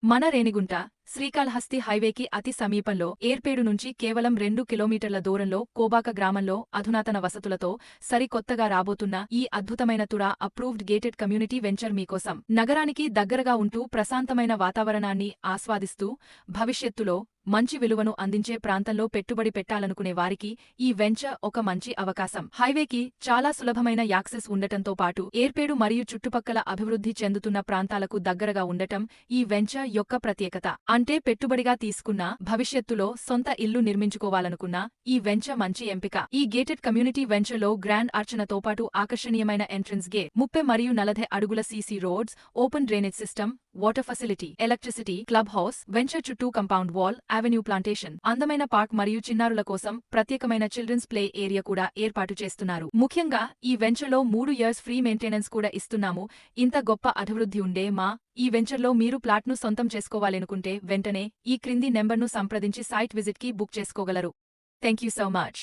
మన రేణిగుంట శ్రీకాళహస్తి హైవేకి అతి సమీపంలో ఏర్పేడు నుంచి కేవలం 2 కిలోమీటర్ల దూరంలో కోబాక గ్రామంలో అధునాతన వసతులతో సరికొత్తగా రాబోతున్న ఈ అద్భుతమైన Tura approved gated community venture మీకోసం. నగరానికి దగ్గరగా ఉంటూ ప్రశాంతమైన వాతావరణాన్ని ఆస్వాదిస్తూ భవిష్యత్తులో మంచి విలువను అందించే ప్రాంతంలో పెట్టుబడి పెట్టాలనుకునే వారికి ఈ వెంచర్ ఒక మంచి అవకాశం. హైవేకి చాలా సులభమైన యాక్సెస్ ఉండటంతో పాటు ఏర్పేడు మరియు చుట్టుపక్కల అభివృద్ధి చెందుతున్న ప్రాంతాలకు దగ్గరగా ఉండటం ఈ వెంచర్ యొక్క ప్రత్యేకత. అంటే పెట్టుబడిగా తీసుకున్నా భవిష్యత్తులో సొంత ఇల్లు నిర్మించుకోవాలనుకున్నా ఈ వెంచర్ మంచి ఎంపిక. ఈ గేటెడ్ కమ్యూనిటీ వెంచర్లో గ్రాండ్ అర్చనతో పాటు ఆకర్షణీయమైన ఎంట్రన్స్ గేట్, 30 మరియు 40 అడుగుల CC roads, open drainage system, water facility, electricity, club house, venture చుట్టూ కంపౌండ్ వాల్, అవెన్యూ ప్లాంటేషన్, అందమైన పార్క్ మరియు చిన్నారుల కోసం ప్రత్యేకమైన చిల్డ్రన్స్ ప్లే ఏరియా కూడా ఏర్పాటు చేస్తున్నారు. ముఖ్యంగా ఈ వెంచర్లో 3 ఇయర్స్ ఫ్రీ మెయింటెనెన్స్ కూడా ఇస్తున్నాము. ఇంత గొప్ప అభివృద్ధి ఉండే ఈ వెంచర్లో మీరు ప్లాట్ను సొంతం చేసుకోవాలనుకుంటే వెంటనే ఈ క్రింది నెంబర్ను సంప్రదించి సైట్ విజిట్కి బుక్ చేసుకోగలరు. Thank you so much.